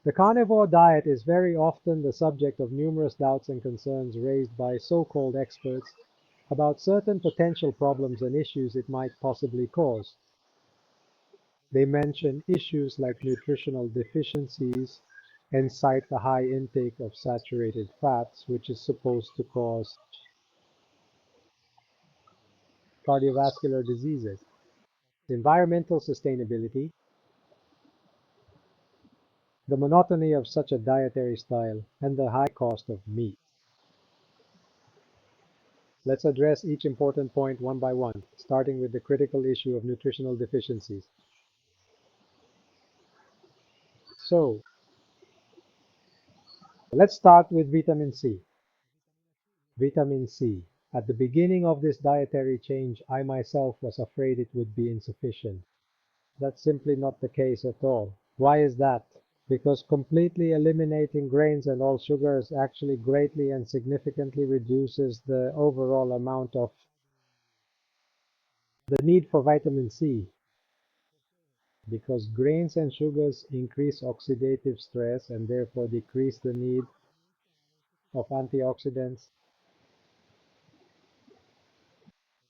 The carnivore diet is very often the subject of numerous doubts and concerns raised by so-called experts about certain potential problems and issues it might possibly cause. They mention issues like nutritional deficiencies and cite the high intake of saturated fats, which is supposed to cause cardiovascular diseases. Environmental sustainability. The monotony of such a dietary style, and the high cost of meat. Let's address each important point one by one, starting with the critical issue of nutritional deficiencies. So, let's start with vitamin C. Vitamin C. At the beginning of this dietary change, I myself was afraid it would be insufficient. That's simply not the case at all. Why is that? Because completely eliminating grains and all sugars actually greatly and significantly reduces the overall amount of the need for vitamin C, because grains and sugars increase oxidative stress and therefore decrease the need of antioxidants.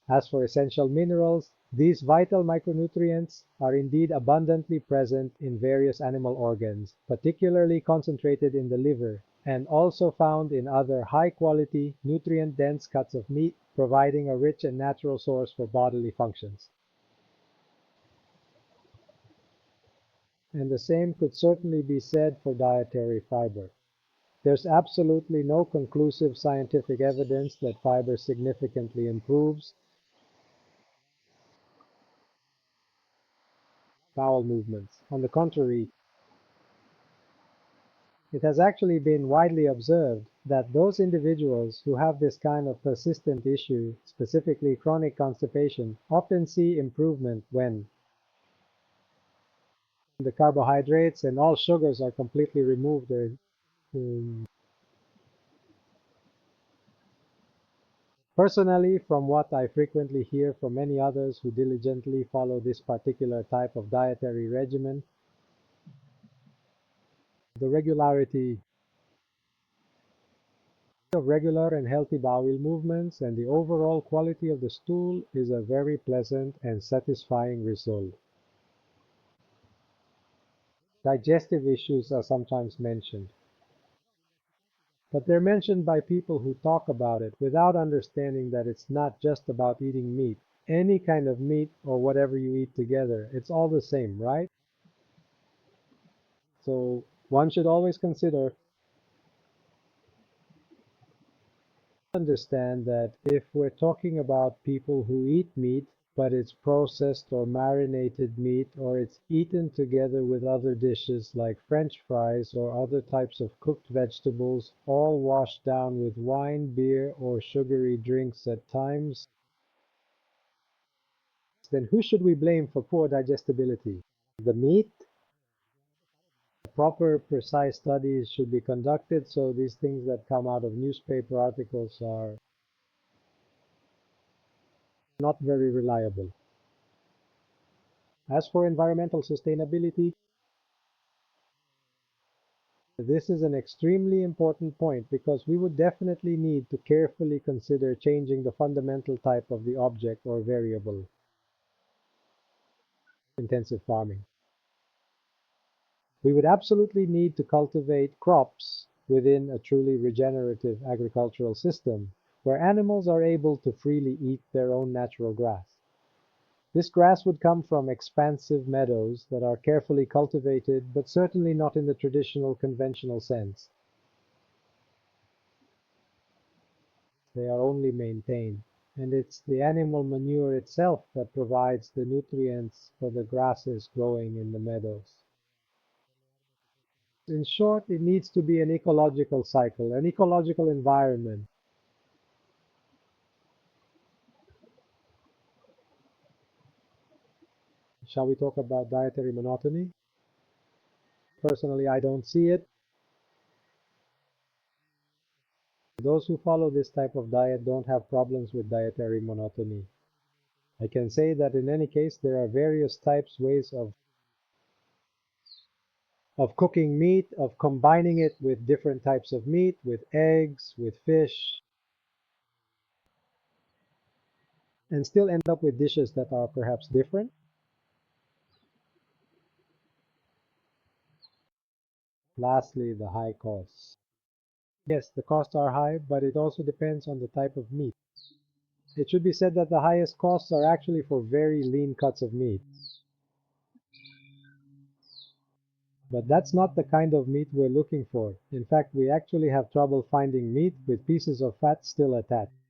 As for essential minerals, these vital micronutrients are indeed abundantly present in various animal organs, particularly concentrated in the liver, and also found in other high-quality, nutrient-dense cuts of meat, providing a rich and natural source for bodily functions. And the same could certainly be said for dietary fiber. There's absolutely no conclusive scientific evidence that fiber significantly improves bowel movements. On the contrary, it has actually been widely observed that those individuals who have this kind of persistent issue, specifically chronic constipation, often see improvement when the carbohydrates and all sugars are completely removed. Personally, from what I frequently hear from many others who diligently follow this particular type of dietary regimen, the regularity of regular and healthy bowel movements and the overall quality of the stool is a very pleasant and satisfying result. Digestive issues are sometimes mentioned, but they're mentioned by people who talk about it without understanding that it's not just about eating meat. Any kind of meat or whatever you eat together, it's all the same, right? So one should always understand that if we're talking about people who eat meat, but it's processed or marinated meat, or it's eaten together with other dishes like French fries or other types of cooked vegetables, all washed down with wine, beer, or sugary drinks at times, then who should we blame for poor digestibility? The meat? Proper, precise studies should be conducted, so these things that come out of newspaper articles are not very reliable. As for environmental sustainability, this is an extremely important point because we would definitely need to carefully consider changing the fundamental type of the object or variable. Intensive farming. We would absolutely need to cultivate crops within a truly regenerative agricultural system where animals are able to freely eat their own natural grass. This grass would come from expansive meadows that are carefully cultivated, but certainly not in the traditional conventional sense. They are only maintained, and it's the animal manure itself that provides the nutrients for the grasses growing in the meadows. In short, it needs to be an ecological cycle, an ecological environment. Shall we talk about dietary monotony? Personally, I don't see it. Those who follow this type of diet don't have problems with dietary monotony. I can say that in any case, there are various types, ways of of cooking meat, of combining it with different types of meat, with eggs, with fish, and still end up with dishes that are perhaps different. Lastly, the high costs. Yes, the costs are high, but it also depends on the type of meat. It should be said that the highest costs are actually for very lean cuts of meat. But that's not the kind of meat we're looking for. In fact, we actually have trouble finding meat with pieces of fat still attached.